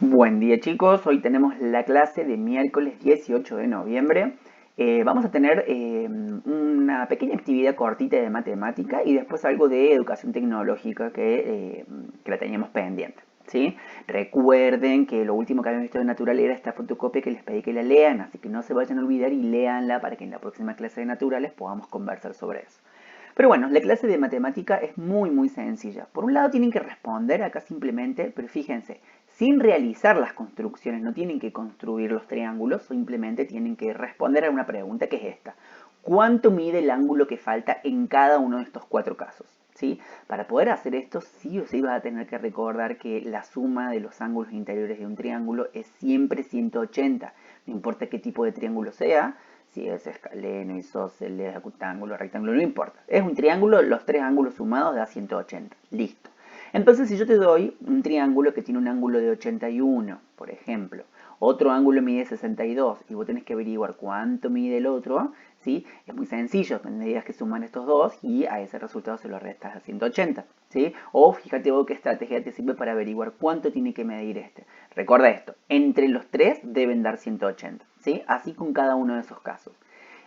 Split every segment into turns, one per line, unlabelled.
Buen día chicos, hoy tenemos la clase de miércoles 18 de noviembre. Vamos a tener una pequeña actividad cortita de matemática y después algo de educación tecnológica que la teníamos pendiente, ¿sí? Recuerden que lo último que habíamos visto de natural era esta fotocopia que les pedí que la lean, así que no se vayan a olvidar y léanla para que en la próxima clase de naturales podamos conversar sobre eso. Pero bueno, la clase de matemática es muy sencilla. Por un lado tienen que responder acá simplemente, pero fíjense, sin realizar las construcciones, no tienen que construir los triángulos, simplemente tienen que responder a una pregunta que es esta. ¿Cuánto mide el ángulo que falta en cada uno de estos cuatro casos? ¿Sí? Para poder hacer esto, sí o sí vas a tener que recordar que la suma de los ángulos interiores de un triángulo es siempre 180. No importa qué tipo de triángulo sea, si es escaleno, isósceles, acutángulo, rectángulo, no importa. Es un triángulo, los tres ángulos sumados da 180. Listo. Entonces, si yo te doy un triángulo que tiene un ángulo de 81, por ejemplo, otro ángulo mide 62 y vos tenés que averiguar cuánto mide el otro, ¿sí? Es muy sencillo, tendrías que sumar estos dos y a ese resultado se lo restas a 180, ¿sí? O fíjate vos qué estrategia te sirve para averiguar cuánto tiene que medir este. Recuerda esto, entre los tres deben dar 180, ¿sí? Así con cada uno de esos casos.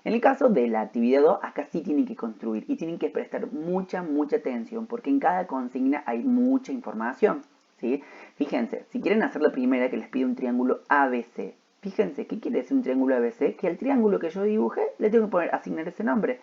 En el caso de la actividad 2, acá sí tienen que construir y tienen que prestar mucha atención porque en cada consigna hay mucha información, ¿sí? Fíjense, si quieren hacer la primera que les pide un triángulo ABC, fíjense, ¿qué quiere decir un triángulo ABC? Que al triángulo que yo dibuje le tengo que asignar ese nombre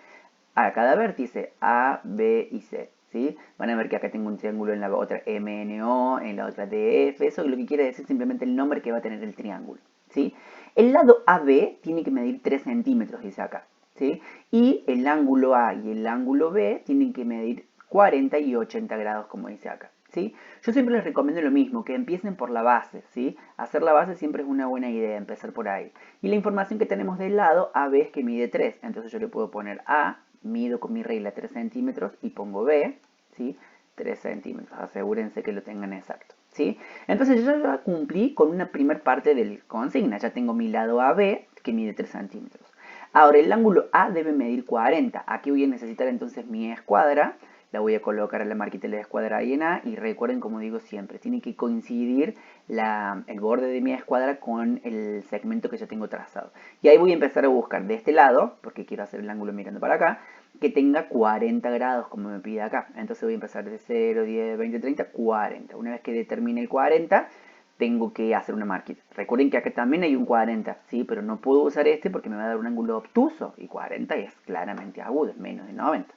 a cada vértice, A, B y C, ¿sí? Van a ver que acá tengo un triángulo en la otra MNO, en la otra DF, eso lo que quiere decir simplemente el nombre que va a tener el triángulo, ¿sí? El lado AB tiene que medir 3 centímetros, dice acá, ¿sí? Y el ángulo A y el ángulo B tienen que medir 40 y 80 grados, como dice acá, ¿sí? Yo siempre les recomiendo lo mismo, que empiecen por la base, ¿sí? Hacer la base siempre es una buena idea, empezar por ahí. Y la información que tenemos del lado AB es que mide 3, entonces yo le puedo poner A, mido con mi regla 3 centímetros y pongo B, ¿sí? 3 centímetros, asegúrense que lo tengan exacto, ¿sí? Entonces yo ya cumplí con una primera parte del consigna, ya tengo mi lado AB que mide 3 centímetros. Ahora el ángulo A debe medir 40, aquí voy a necesitar entonces mi escuadra, la voy a colocar a la marquita de la escuadra ahí en A y recuerden como digo siempre, tiene que coincidir el borde de mi escuadra con el segmento que yo tengo trazado. Y ahí voy a empezar a buscar de este lado, porque quiero hacer el ángulo mirando para acá, que tenga 40 grados como me pide acá. Entonces voy a empezar de 0, 10, 20, 30, 40. Una vez que determine el 40, tengo que hacer una marquita. Recuerden que acá también hay un 40, ¿sí? Pero no puedo usar este porque me va a dar un ángulo obtuso y 40 es claramente agudo, es menos de 90.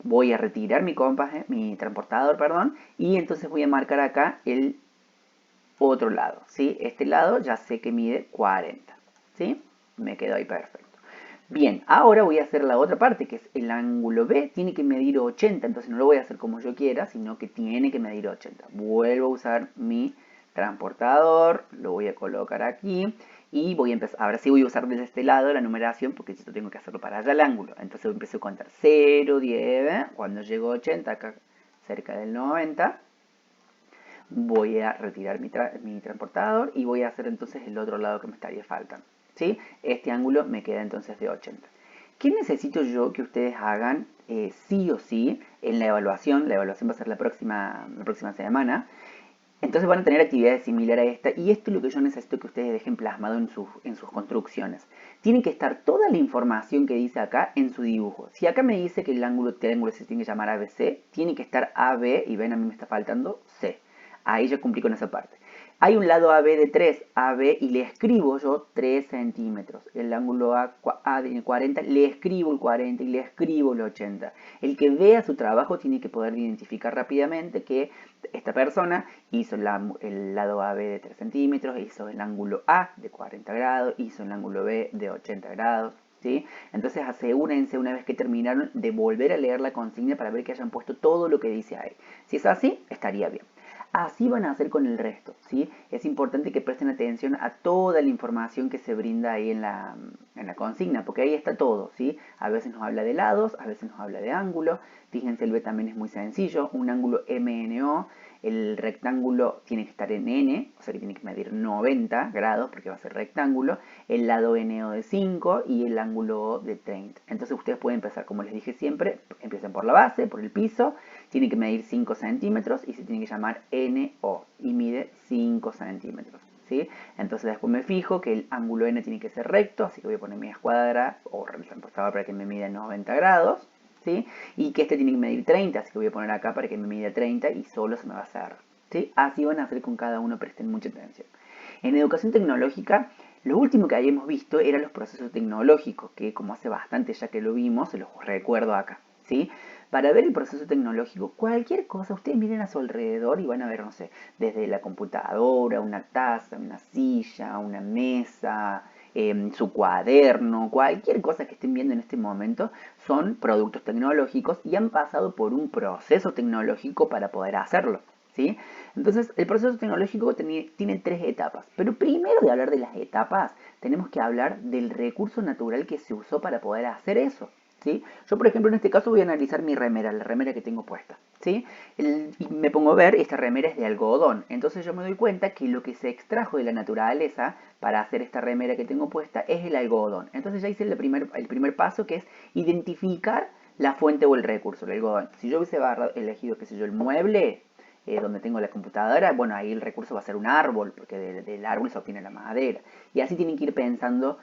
Voy a retirar mi compás, mi transportador, perdón, y entonces voy a marcar acá el otro lado, ¿sí? Este lado ya sé que mide 40, ¿sí? Me quedo ahí perfecto. Bien, ahora voy a hacer la otra parte, que es el ángulo B, tiene que medir 80, entonces no lo voy a hacer como yo quiera, sino que tiene que medir 80. Vuelvo a usar mi transportador, lo voy a colocar aquí y voy a empezar, ahora sí voy a usar desde este lado la numeración porque yo tengo que hacerlo para allá el ángulo. Entonces empiezo a contar 0, 10, cuando llego a 80, acá cerca del 90, voy a retirar mi transportador y voy a hacer entonces el otro lado que me estaría faltando, ¿sí? Este ángulo me queda entonces de 80. ¿Qué necesito yo que ustedes hagan sí o sí en la evaluación? La evaluación va a ser la próxima semana. Entonces van a tener actividades similares a esta y esto es lo que yo necesito que ustedes dejen plasmado en sus construcciones. Tiene que estar toda la información que dice acá en su dibujo. Si acá me dice que el ángulo triángulo se tiene que llamar ABC, tiene que estar AB y ven, a mí me está faltando C. Ahí ya cumplí con esa parte. Hay un lado AB de 3, AB, y le escribo yo 3 centímetros. El ángulo A tiene 40, le escribo el 40 y le escribo el 80. El que vea su trabajo tiene que poder identificar rápidamente que esta persona hizo el lado AB de 3 centímetros, hizo el ángulo A de 40 grados, hizo el ángulo B de 80 grados. ¿Sí? Entonces asegúrense una vez que terminaron de volver a leer la consigna para ver que hayan puesto todo lo que dice ahí. Si es así, estaría bien. Así van a hacer con el resto, ¿sí? Es importante que presten atención a toda la información que se brinda ahí en la consigna, porque ahí está todo, ¿sí? A veces nos habla de lados, a veces nos habla de ángulos. Fíjense, el B también es muy sencillo, un ángulo MNO el rectángulo tiene que estar en n, o sea que tiene que medir 90 grados porque va a ser rectángulo, el lado NO de 5 y el ángulo O de 30. Entonces ustedes pueden empezar, como les dije siempre, empiecen por la base, por el piso, tiene que medir 5 centímetros y se tiene que llamar NO y mide 5 centímetros. ¿Sí? Entonces después me fijo que el ángulo N tiene que ser recto, así que voy a poner mi escuadra o reemplazador para que me mida 90 grados, ¿sí? Y que este tiene que medir 30, así que voy a poner acá para que me mida 30 y solo se me va a hacer, ¿sí? Así van a hacer con cada uno, presten mucha atención. En educación tecnológica, lo último que habíamos visto eran los procesos tecnológicos, que como hace bastante ya que lo vimos, se los recuerdo acá, ¿sí? Para ver el proceso tecnológico, cualquier cosa, ustedes miren a su alrededor y van a ver, no sé, desde la computadora, una taza, una silla, una mesa, su cuaderno, cualquier cosa que estén viendo en este momento son productos tecnológicos y han pasado por un proceso tecnológico para poder hacerlo, ¿sí? Entonces, el proceso tecnológico tiene tres etapas, pero primero de hablar de las etapas, tenemos que hablar del recurso natural que se usó para poder hacer eso. ¿Sí? Yo, por ejemplo, en este caso voy a analizar mi remera, la remera que tengo puesta, ¿sí? Y me pongo a ver, esta remera es de algodón, entonces yo me doy cuenta que lo que se extrajo de la naturaleza para hacer esta remera que tengo puesta es el algodón. Entonces ya hice el primer paso, que es identificar la fuente o el recurso, el algodón. Si yo hubiese elegido, qué sé yo, el mueble, donde tengo la computadora, bueno, ahí el recurso va a ser un árbol, porque del árbol se obtiene la madera. Y así tienen que ir pensando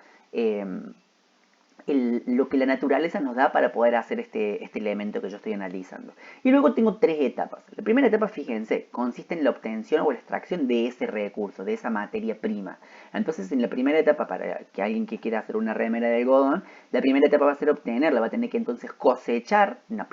lo que la naturaleza nos da para poder hacer este elemento que yo estoy analizando. Y luego tengo tres etapas. La primera etapa, fíjense, consiste en la obtención o la extracción de ese recurso, de esa materia prima. Entonces, en la primera etapa, para que alguien que quiera hacer una remera de algodón, la primera etapa va a ser obtenerla, va a tener que entonces cosechar una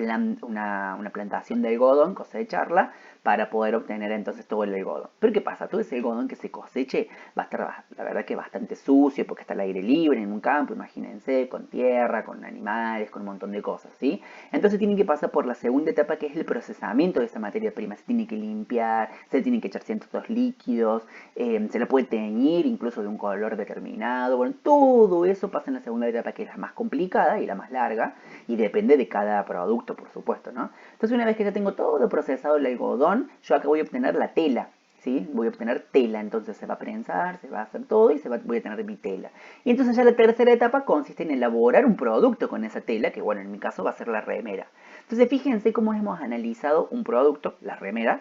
plantación de algodón, cosecharla, para poder obtener entonces todo el algodón. Pero ¿qué pasa? Todo ese algodón que se coseche va a estar, la verdad, que bastante sucio, porque está al aire libre en un campo, imagínense, con tierra, con animales, con un montón de cosas, ¿sí? Entonces tienen que pasar por la segunda etapa, que es el procesamiento de esa materia prima. Se tiene que limpiar, se tienen que echar ciertos líquidos, se la puede teñir incluso de un color determinado. Bueno, todo eso pasa en la segunda etapa, que es la más complicada y la más larga, y depende de cada producto, por supuesto, ¿no? Entonces, una vez que ya tengo todo procesado el algodón, yo acá voy a obtener la tela, ¿sí? Voy a obtener tela, entonces se va a prensar, se va a hacer todo y voy a tener mi tela. Y entonces ya la tercera etapa consiste en elaborar un producto con esa tela, que bueno, en mi caso va a ser la remera. Entonces, fíjense cómo hemos analizado un producto, la remera,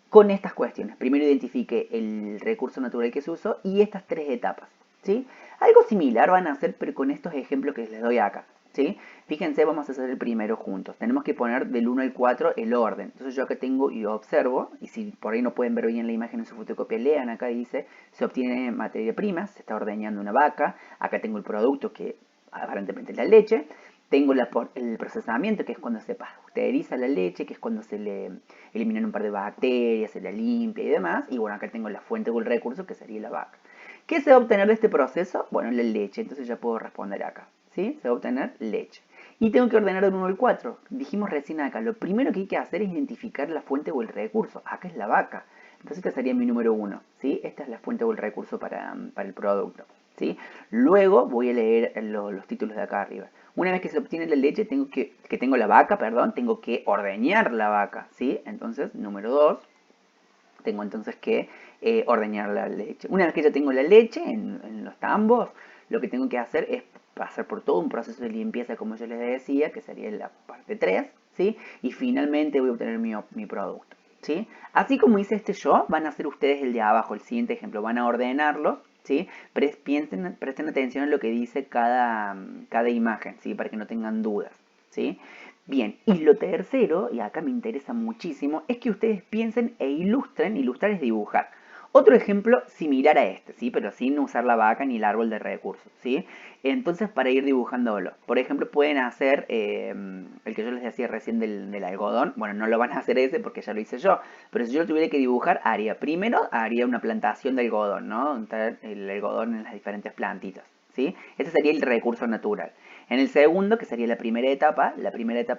con estas cuestiones. Primero identifique el recurso natural que se usó y estas tres etapas, ¿sí? Algo similar van a hacer, pero con estos ejemplos que les doy acá, ¿sí? Fíjense, vamos a hacer el primero juntos. Tenemos que poner del 1 al 4 el orden. Entonces yo acá tengo y observo, y si por ahí no pueden ver bien la imagen en su fotocopia, lean acá, dice, se obtiene materia prima, se está ordeñando una vaca. Acá tengo el producto, que aparentemente es la leche. Tengo el procesamiento, que es cuando se pasteuriza la leche, que es cuando se le eliminan un par de bacterias, se la limpia y demás. Y bueno, acá tengo la fuente o el recurso, que sería la vaca. ¿Qué se va a obtener de este proceso? Bueno, la leche. Entonces ya puedo responder acá, ¿sí? Se va a obtener leche. Y tengo que ordenar del 1 al 4. Dijimos recién acá, lo primero que hay que hacer es identificar la fuente o el recurso. Acá es la vaca. Entonces esta sería mi número 1, ¿sí? Esta es la fuente o el recurso para el producto, ¿sí? Luego voy a leer los títulos de acá arriba. Una vez que se obtiene la leche, tengo la vaca, perdón, tengo que ordeñar la vaca, ¿sí? Entonces, número 2, tengo entonces que ordeñar la leche. Una vez que ya tengo la leche en los tambos, lo que tengo que hacer es pasar por todo un proceso de limpieza, como yo les decía, que sería la parte 3, ¿sí? Y finalmente voy a obtener mi producto, ¿sí? Así como hice yo, van a hacer ustedes el de abajo, el siguiente ejemplo, van a ordenarlos, ¿sí? Presten atención a lo que dice cada imagen, ¿sí? Para que no tengan dudas, ¿sí? Bien, y lo tercero, y acá me interesa muchísimo, es que ustedes piensen e ilustren. Ilustrar es dibujar. Otro ejemplo similar a este, ¿sí? Pero sin usar la vaca ni el árbol de recursos, ¿sí? Entonces, para ir dibujándolo, por ejemplo, pueden hacer el que yo les decía recién del algodón. Bueno, no lo van a hacer ese porque ya lo hice yo, pero si yo lo tuviera que dibujar, primero haría una plantación de algodón, ¿no? El algodón en las diferentes plantitas, ¿sí? Ese sería el recurso natural. En el segundo, que sería la primera etapa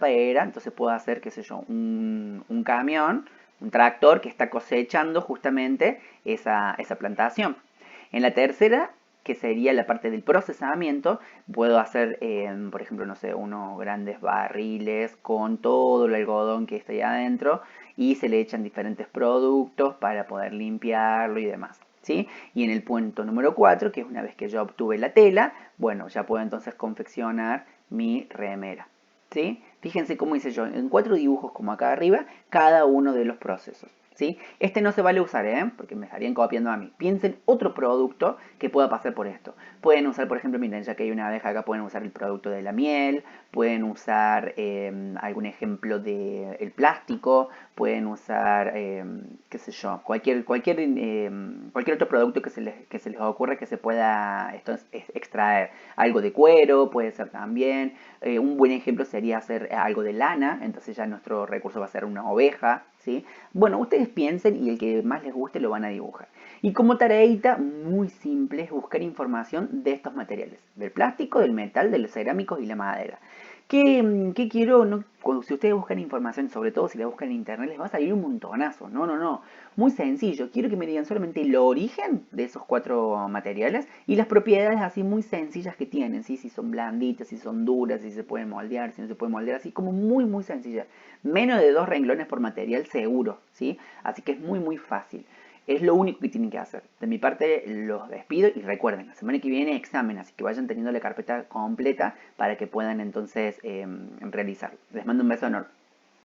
era, entonces puedo hacer, qué sé yo, un camión, un tractor que está cosechando justamente esa plantación. En la tercera que sería la parte del procesamiento. Puedo hacer, por ejemplo, no sé, unos grandes barriles con todo el algodón que está ahí adentro y se le echan diferentes productos para poder limpiarlo y demás. ¿Sí? Y en el punto número 4, que es una vez que yo obtuve la tela, bueno, ya puedo entonces confeccionar mi remera. ¿Sí? Fíjense cómo hice yo, en 4 dibujos como acá arriba, cada uno de los procesos. ¿Sí? Este no se vale usar, ¿eh? Porque me estarían copiando a mí. Piensen otro producto que pueda pasar por esto. Pueden usar, por ejemplo, miren, ya que hay una abeja acá, pueden usar el producto de la miel, pueden usar algún ejemplo del plástico, pueden usar, qué sé yo, cualquier otro producto que se les ocurra que se pueda extraer. Algo de cuero puede ser también. Un buen ejemplo sería hacer algo de lana, entonces ya nuestro recurso va a ser una oveja, ¿sí? Bueno, ustedes piensen y el que más les guste lo van a dibujar. Y como tareita muy simple es buscar información de estos materiales, del plástico, del metal, de los cerámicos y la madera. ¿Qué quiero? No, si ustedes buscan información, sobre todo si la buscan en internet, les va a salir un montonazo. No, no, no. Muy sencillo. Quiero que me digan solamente el origen de esos 4 materiales y las propiedades así muy sencillas que tienen. ¿Sí? Si son blanditas, si son duras, si se pueden moldear, si no se pueden moldear. Así como muy, muy sencillas. Menos de 2 renglones por material seguro. ¿Sí? Así que es muy, muy fácil. Es lo único que tienen que hacer. De mi parte los despido y recuerden, la semana que viene examen, así que vayan teniendo la carpeta completa para que puedan entonces realizarlo. Les mando un beso enorme.